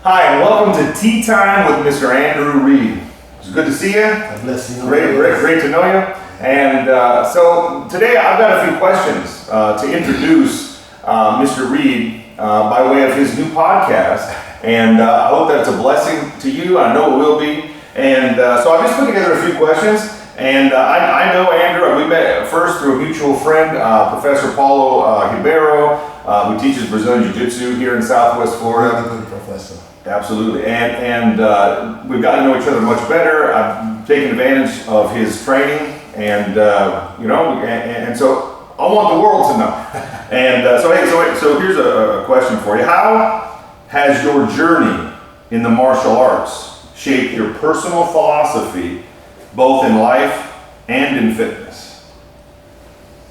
Hi, and welcome to Tea Time with Mr. Andrew Reid. It's good to see you. God bless you. Great to know you. And so today I've got a few questions to introduce Mr. Reid by way of his new podcast. And I hope that's a blessing to you. I know it will be. And so I've just put together a few questions. And I know Andrew, we met first through a mutual friend, Professor Paulo Ribeiro, who teaches Brazilian Jiu-Jitsu here in Southwest Florida. Really good professor. Absolutely, and we've gotten to know each other much better. I've taken advantage of his training, and and so I want the world to know. And so here's a question for you: how has your journey in the martial arts shaped your personal philosophy, both in life and in fitness?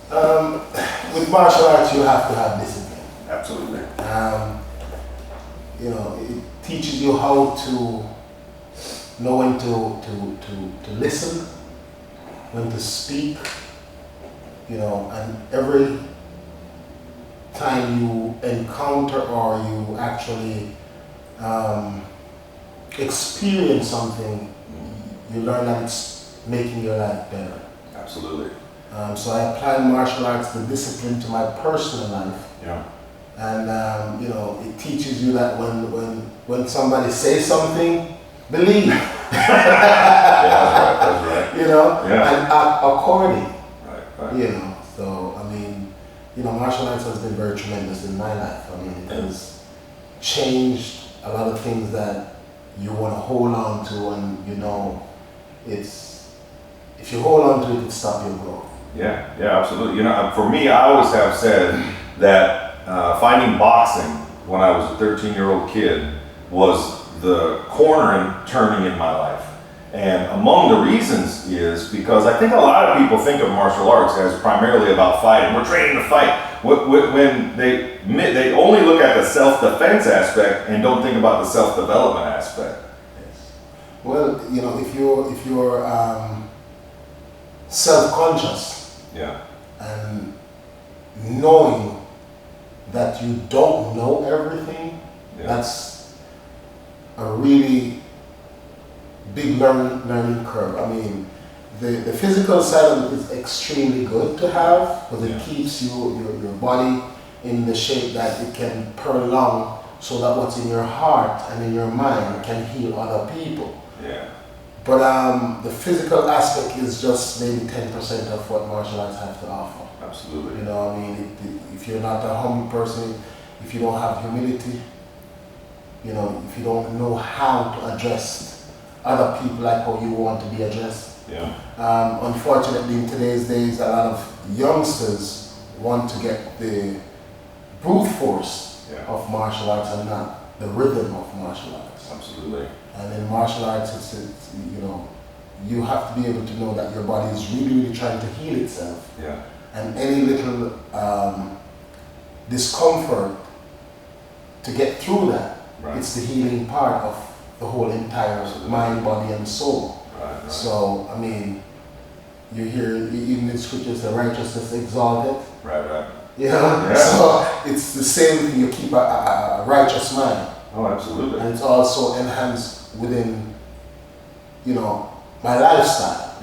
With martial arts, you have to have discipline. Absolutely. It teaches you how to know when to listen, when to speak, and every time you encounter or you actually experience something, you learn that it's making your life better. Absolutely. So I apply martial arts, the discipline, to my personal life. Yeah. And it teaches you that when somebody says something, believe. That's right. And act according. Right. So martial arts has been very tremendous in my life. It has changed a lot of things that you want to hold on to, and if you hold on to it, it stops your growth. Yeah, absolutely. For me, I always have said that finding boxing when I was a 13-year-old kid was the corner and turning in my life. And among the reasons is because I think a lot of people think of martial arts as primarily about fighting. We're training to fight. When they only look at the self-defense aspect and don't think about the self-development aspect. Yes. Well, if you're self-conscious, and knowing that you don't know everything, that's a really big learning curve. The physical side of it is extremely good to have because it keeps your body in the shape that it can prolong, so that what's in your heart and in your mind can heal other people. Yeah. But the physical aspect is just maybe 10% of what martial arts have to offer. Absolutely. If you're not a humble person, if you don't have humility, if you don't know how to address other people like how you want to be addressed. Unfortunately, in today's days, a lot of youngsters want to get the brute force of martial arts and not the rhythm of martial arts. Absolutely. And in martial arts, you have to be able to know that your body is really, really trying to heal itself. Yeah. And any little discomfort, to get through that, it's the healing part of the whole entire mind, body, and soul. Right. So, you hear even in scriptures, the righteousness exalted. Right. So it's the same thing. You keep a righteous mind. Oh, absolutely. And it's also enhanced within, my lifestyle.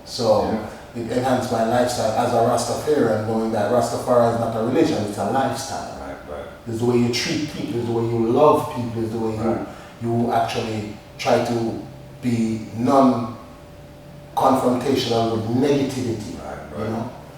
So it enhanced my lifestyle as a Rastafarian, knowing that Rastafari is not a religion, it's a lifestyle. Right. It's the way you treat people, it's the way you love people, it's the way you actually try to be non-confrontational with negativity. Right.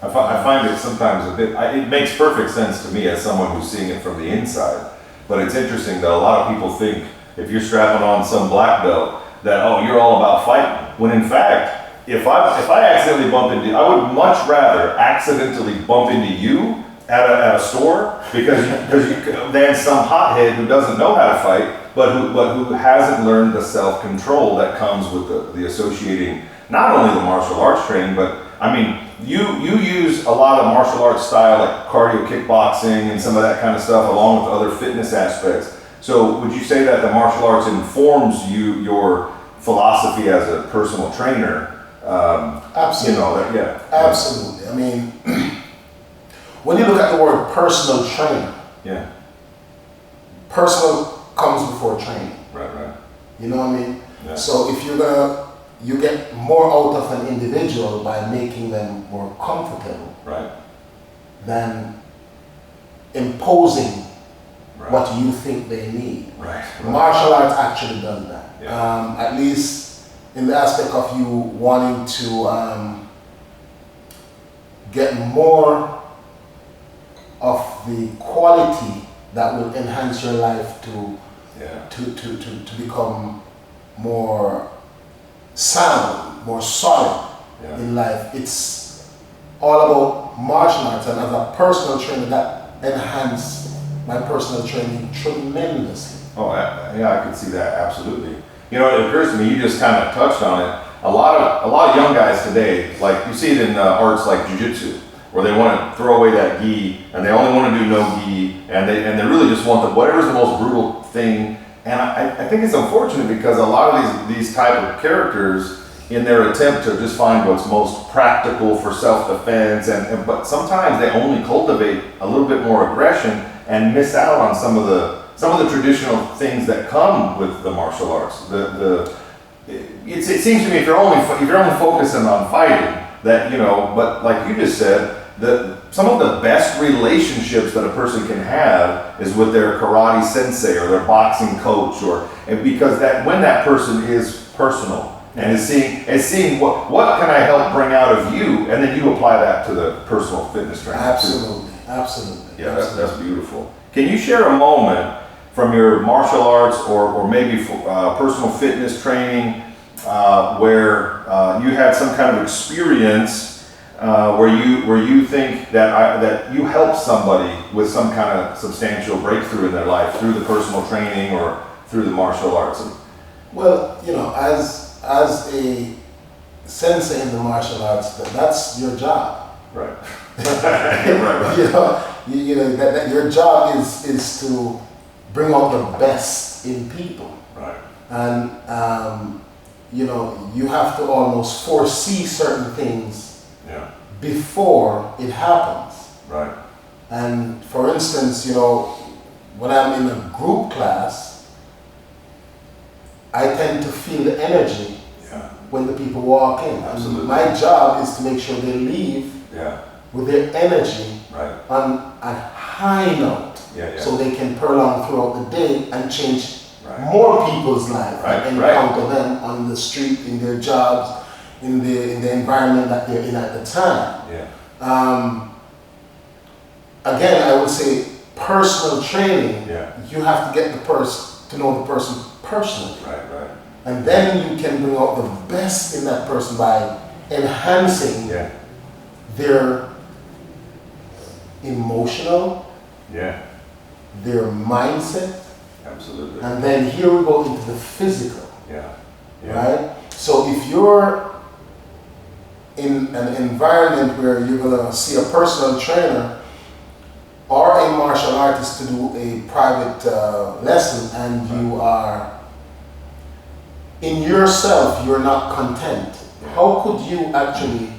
I find it sometimes a bit, it makes perfect sense to me as someone who's seeing it from the inside. But it's interesting that a lot of people think if you're strapping on some black belt that, you're all about fighting. When in fact, if I accidentally bump into you, I would much rather accidentally bump into you at a store than some hothead who doesn't know how to fight, but who hasn't learned the self-control that comes with the associating not only the martial arts training, but you use a lot of martial arts style like cardio kickboxing and some of that kind of stuff along with other fitness aspects. So would you say that the martial arts informs your philosophy as a personal trainer? Absolutely. Absolutely. When you look at the word personal trainer, Yeah. personal comes before You know what I mean? Yeah. So if you get more out of an individual by making them more comfortable Right. than imposing Right. what you think they need. Right. Martial arts actually does that. Yeah. At least in the aspect of you wanting to get more of the quality that will enhance your life Yeah. to become more sound, more solid Yeah. in life. It's all about martial arts, and as a personal trainer, that enhanced my personal training tremendously. Oh, yeah, I could see that absolutely. You know, it occurs to me, you just kind of touched on it. A lot of young guys today, like you see it in arts like jiu-jitsu, where they want to throw away that gi and they only want to do no gi, and they really just want whatever's the most brutal thing. And I think it's unfortunate because a lot of these type of characters, in their attempt to just find what's most practical for self-defense, but sometimes they only cultivate a little bit more aggression and miss out on some of the traditional things that come with the martial arts. It seems to me if you're only focusing on fighting, that, you know, but like you just said, some of the best relationships that a person can have is with their karate sensei or their boxing coach, and because when that person is personal and is seeing what can I help bring out of you, and then you apply that to the personal fitness training. Absolutely, absolutely. Yeah, that's beautiful. Can you share a moment from your martial arts or maybe personal fitness training where you had some kind of experience where you think that you helped somebody with some kind of substantial breakthrough in their life through the personal training or through the martial arts? Well, you know, as a sensei in the martial arts, that's your job. Right. Right. You know that your job is to bring out the best in people. Right. And you know, you have to almost foresee certain things before it happens. Right. And for instance, you know, when I'm in a group class, I tend to feel the energy when the people walk in. Absolutely. And my job is to make sure they leave with their energy on a high note, so they can prolong throughout the day and change more people's lives and encounter them on the street, in their jobs, in the environment that they're in at the time. Again, I would say personal training. You have to get the person to know the person personally. Right. And then you can bring out the best in that person by enhancing their emotional, their mindset. Absolutely. And then here we go into the physical. Right? So if you're in an environment where you're gonna see a personal trainer or a martial artist to do a private lesson, and you are in yourself, you're not content. How could you actually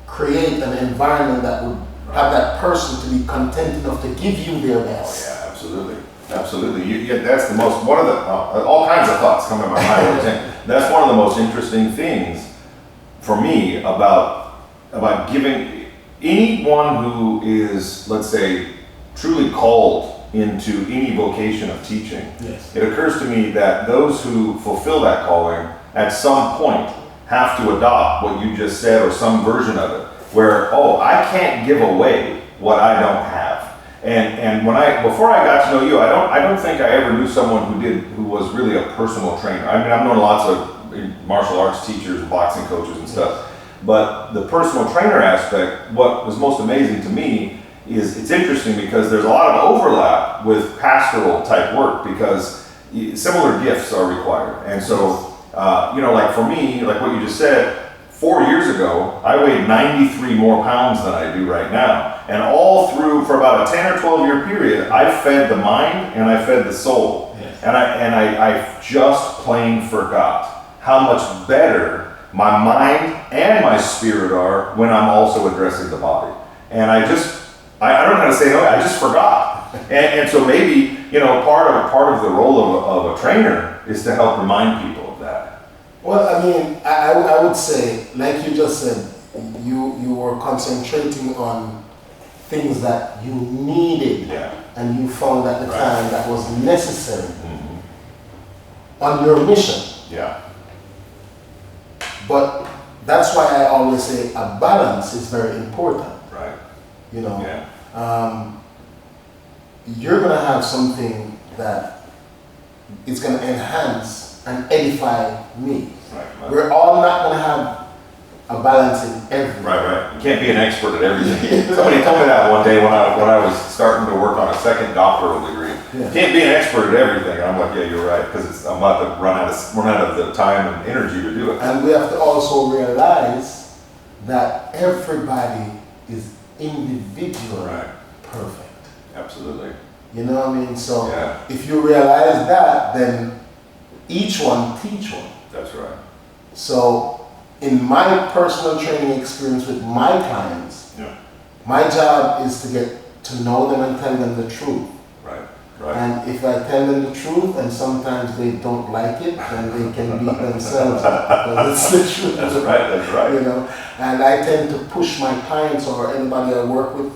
create an environment that would have that person to be content enough to give you their best? Oh, yeah, absolutely. That's the most, one of the, all kinds of thoughts come to my mind. That's one of the most interesting things for me about giving anyone who is, let's say, truly called into any vocation of teaching. It occurs to me that those who fulfill that calling at some point have to adopt what you just said, or some version of it, where, I can't give away what I don't have. And before I got to know you, I don't think I ever knew someone who was really a personal trainer. I mean, I've known lots of martial arts teachers and boxing coaches and stuff, but the personal trainer aspect, what was most amazing to me is it's interesting because there's a lot of overlap with pastoral type work, because similar gifts are required. And so, like for me, like what you just said, 4 years ago, I weighed 93 more pounds than I do right now. And all through, for about a 10 or 12 year period, I fed the mind and I fed the soul. And I just plain forgot how much better my mind and my spirit are when I'm also addressing the body. And I don't know how to say no, I just forgot. And so maybe, part of the role of a trainer is to help remind people of that. Well, I mean, I would say, like you just said, you were concentrating on things that you needed, and you found at the time that was necessary on your mission. Yeah. But that's why I always say a balance is very important. Right. You know, Yeah. You're gonna have something that is gonna enhance and edify me. Right. We're all not gonna have a balance in everything. Right. You can't be an expert at everything. Somebody told me that one day when I was starting to work on a second doctoral degree. Yeah. Can't be an expert at everything. And I'm like, yeah, you're right, because I'm about to run out of the time and energy to do it. And we have to also realize that everybody is individually perfect. Absolutely. You know what I mean? So Yeah. if you realize that, then each one teach one. That's right. So in my personal training experience with my clients, Yeah. my job is to get to know them and tell them the truth. Right. And if I tell them the truth and sometimes they don't like it, then they can beat themselves up because it's the truth. That's right. You know, and I tend to push my clients or anybody I work with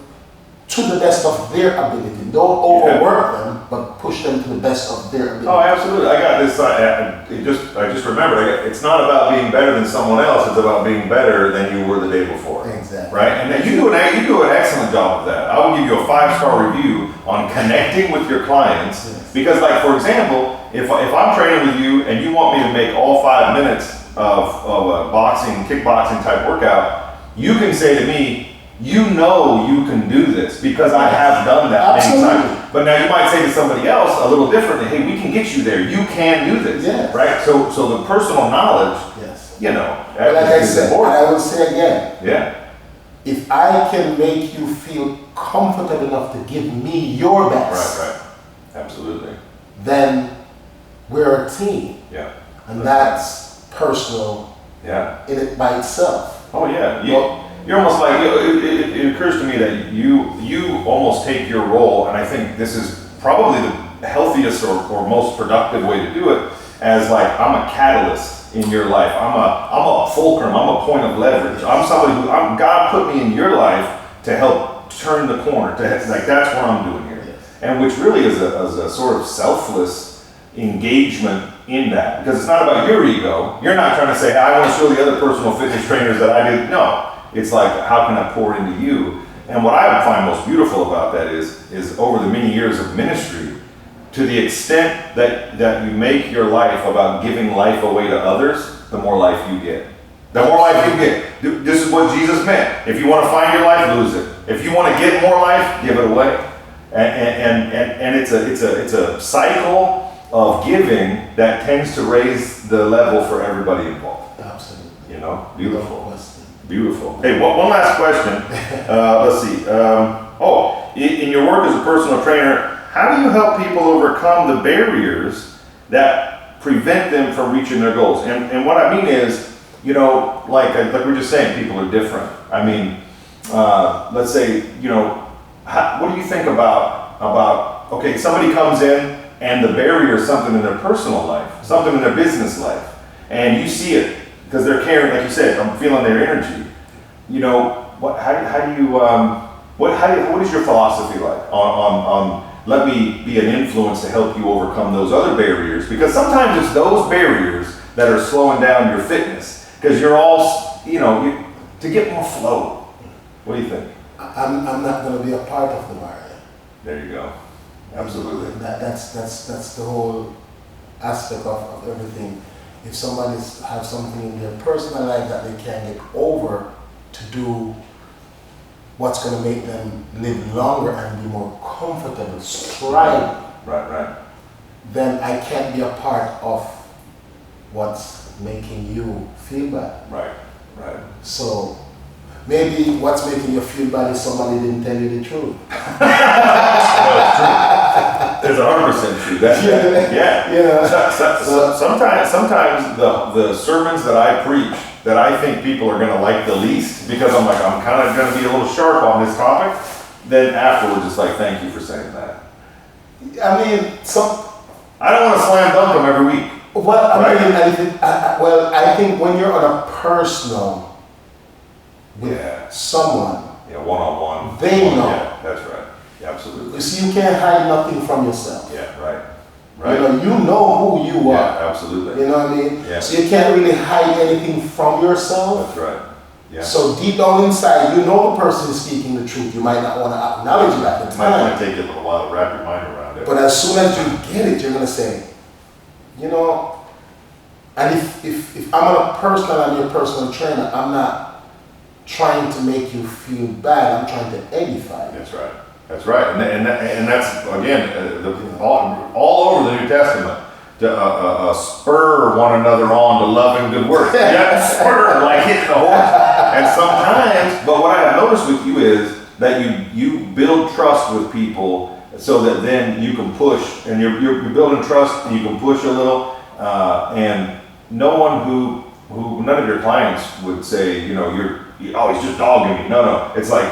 to the best of their ability. Don't overwork them, but push them to the best of their ability. Oh, absolutely. I got this. I just remembered. It's not about being better than someone else. It's about being better than you were the day before. Exactly. Right. And then you do an excellent job of that. I will give you a 5-star review on connecting with your clients. Yes. Because, like, for example, if I'm training with you and you want me to make all 5 minutes of a kickboxing type workout, you can say to me, you know you can do this because I have done that many times. But now you might say to somebody else a little differently, hey, we can get you there. You can do this. Yes. Right? So the personal knowledge, Yes. you know, But like I is said, important. I will say again, Yeah. if I can make you feel comfortable enough to give me your best, Right. Absolutely. then we're a team. Yeah. And that's personal Yeah. in it by itself. Oh yeah. You're almost like, it occurs to me that you almost take your role, and I think this is probably the healthiest or most productive way to do it, as like, I'm a catalyst in your life. I'm a fulcrum. I'm a point of leverage. I'm somebody God put me in your life to help turn the corner. Like, that's what I'm doing here. Yes. And which really is a sort of selfless engagement in that, because it's not about your ego. You're not trying to say, hey, I want to show the other personal fitness trainers that I did. No. It's like, how can I pour into you? And what I find most beautiful about that is over the many years of ministry, to the extent that you make your life about giving life away to others, the more life you get. The more life you get. This is what Jesus meant. If you want to find your life, lose it. If you want to get more life, give it away. And it's a cycle of giving that tends to raise the level for everybody involved. Absolutely. You know, beautiful. Beautiful. Hey, one last question. Let's see. In your work as a personal trainer, how do you help people overcome the barriers that prevent them from reaching their goals? And what I mean is, you know, like we're just saying, people are different. I mean, let's say, you know, what do you think about, okay, somebody comes in and the barrier is something in their personal life, something in their business life, and you see it, because they're carrying, like you said, I'm feeling their energy. You know, what is your philosophy like on let me be an influence to help you overcome those other barriers? Because sometimes it's those barriers that are slowing down your fitness, because you're all, you know, to get more flow. What do you think? I'm not going to be a part of the barrier. There you go. Absolutely. That's the whole aspect of everything. If somebody has something in their personal life that they can't get over to do what's going to make them live longer and be more comfortable, striving, Right. then I can't be a part of what's making you feel bad. Right. So maybe what's making you feel bad is somebody didn't tell you the truth. There's 100% true. Yeah. You know, Sometimes the sermons that I preach that I think people are going to like the least, because I'm kind of going to be a little sharp on this topic, then afterwards it's like, thank you for saying that. I mean, some. I don't want to slam dunk them every week. Well, Right. I think when you're on a personal with Yeah. someone, Yeah, one-on-one. They know. Yeah, that's right. Yeah, absolutely. you see, you can't hide nothing from yourself. Yeah, right. Right. You know who you are. Yeah, absolutely. You know what I mean? Yeah. So you can't really hide anything from yourself. That's right. Yeah. So deep down inside, you know the person is speaking the truth. You might not want to acknowledge it at the It might time. take you a little while to wrap your mind around it. But as soon as you get it, you're going to say, and if I'm on a personal, I'm your personal trainer, I'm not trying to make you feel bad. I'm trying to edify you. That's right. That's right. And that's, again, all over the New Testament, to spur one another on to love and good works. Yeah, spur, like hitting the horse. And sometimes, but what I have noticed with you is that you build trust with people so that then you can push, and you're building trust and you can push a little, and no one who none of your clients would say, he's just dogging me. No, it's like,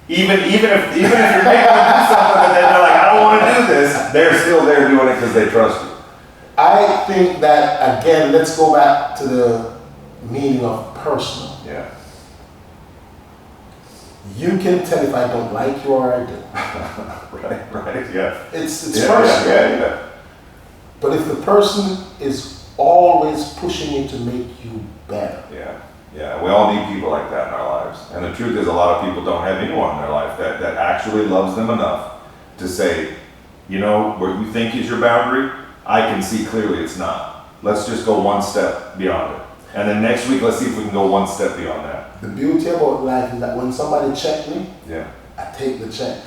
even if you're making them do something and they're like, I don't want to do this, they're still there doing it because they trust you. I think that, again, let's go back to the meaning of personal. Yeah. You can tell if I don't like you or I do. Right, yeah. It's Yeah, personal. yeah. But if the person is always pushing you to make you better, Yeah, we all need people like that in our lives. And the truth is, a lot of people don't have anyone in their life that actually loves them enough to say, what you think is your boundary, I can see clearly it's not. Let's just go one step beyond it. And then next week, let's see if we can go one step beyond that. the beauty about life is that when somebody check me, Yeah. I take the check.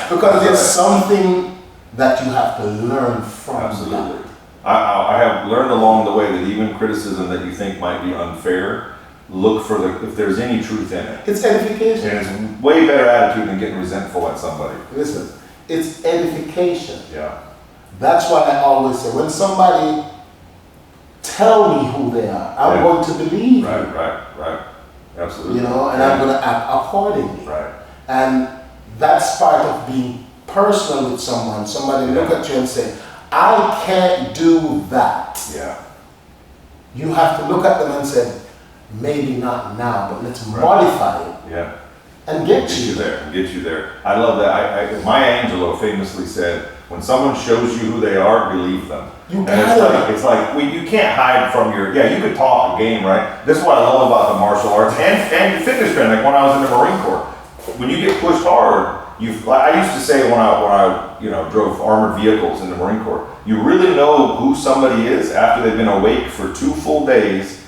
Because there's something that you have to learn from Absolutely. I have learned along the way that even criticism that you think might be unfair, look for if there's any truth in it. It's edification. And it's way better attitude than getting resentful at somebody. Listen, it's edification. Yeah. That's why I always say, when somebody tell me who they are, I'm going to believe you. Right. Absolutely. And I'm going to act accordingly. Right. And that's part of being personal with someone. Somebody look at you and say, I can't do that. Yeah. You have to look at them and say, maybe not now, but let's modify it. Yeah. And get you there. I love that. Maya Angelou famously said, when someone shows you who they are, believe them. It's like you can't hide from you could talk a game, right? This is what I love about the martial arts and fitness training. Like when I was in the Marine Corps, when you get pushed hard, I used to say when I drove armored vehicles in the Marine Corps, you really know who somebody is after they've been awake for 2 full days,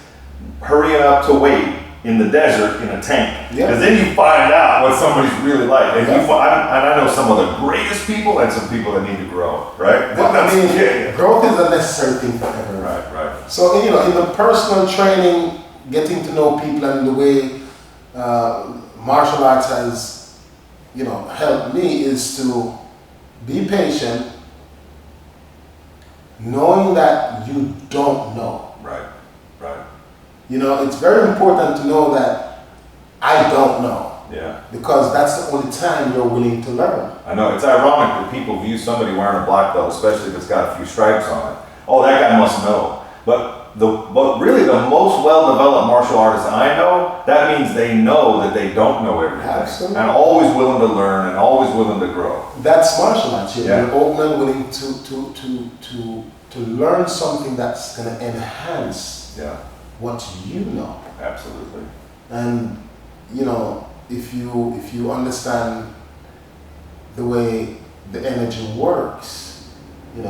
hurrying up to wait in the desert in a tank. Because then you find out what somebody's really like. And I know some of the greatest people and some people that need to grow, right? Growth is a necessary thing for everyone. Right. So, in the personal training, getting to know people and the way martial arts has, helped me is to be patient, knowing that you don't know. Right. It's very important to know that I don't know. Yeah. Because that's the only time you're willing to learn. I know, it's ironic that people view somebody wearing a black belt, especially if it's got a few stripes on it. Oh, that guy must know. But really the most well-developed martial artists I know, that means they know that they don't know everything. Absolutely. And always willing to learn and always willing to grow. That's martial arts. You're open and willing to learn something that's going to enhance what you know. Absolutely. And if you understand the way the energy works, the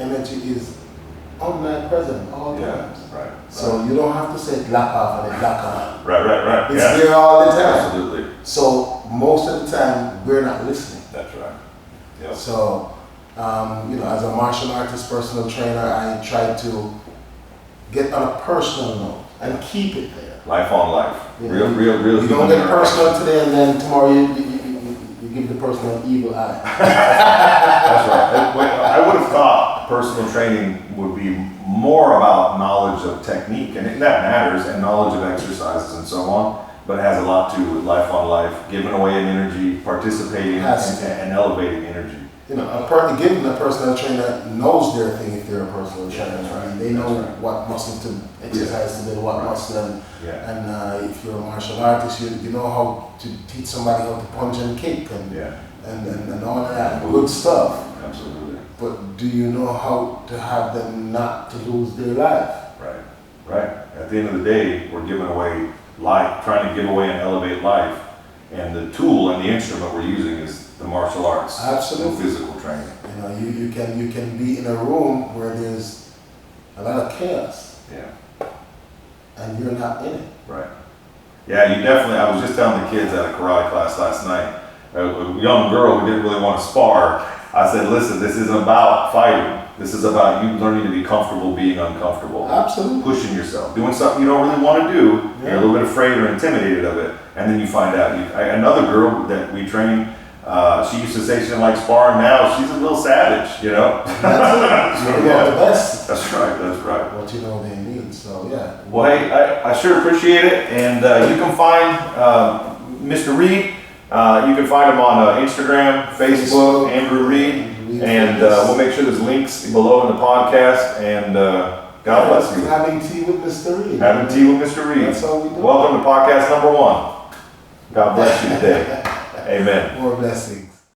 energy is omnipresent all times. Right. So you don't have to say black off and black on. Right. It's there all the time. Absolutely. So most of the time we're not listening. That's right. Yep. So as a martial artist, personal trainer, I try to get on a personal note and keep it there. Life on life. Real. You don't get personal today and then tomorrow you give the person an evil eye. That's right. I would have thought personal training would be more about knowledge of technique, and that matters, and knowledge of exercises and so on. but it has a lot to do with life on life, giving away an energy, participating, Has and elevating energy. You know, giving a personal trainer knows their thing if they're a personal trainer. That's right. I mean, they know what muscle to exercise to do, what Right. muscle, Yeah. and if you're a martial artist, you know how to teach somebody how to punch and kick and all of that good stuff. Absolutely. But do you know how to have them not to lose their life? Right. Right. At the end of the day, we're giving away life, trying to give away and elevate life. And the tool and the instrument we're using is the martial arts. Absolutely. And physical training. You know, you can be in a room where there's a lot of chaos Yeah. and you're not in it. Right. Yeah, you definitely, I was just telling the kids at a karate class last night, a young girl who didn't really want to spar, I said, listen, this isn't about fighting. This is about you learning to be comfortable being uncomfortable. Absolutely. Pushing yourself, doing something you don't really want to do, Yeah. you're a little bit afraid or intimidated of it, and then you find out. Another girl that we trained, she used to say she didn't like sparring. Now she's a little savage, you know? That's it. You're Yeah. the best. That's right, that's right. What you know they need. So yeah. Well, hey, I sure appreciate it, and you can find Mr. Reid. You can find him on Instagram, Facebook, Andrew Reid, and we'll make sure there's links below in the podcast. And God bless you. Having tea with Mr. Reid. Having tea with Mr. Reid. That's all we do. Welcome to podcast number 1. God bless you today. Amen. More blessings.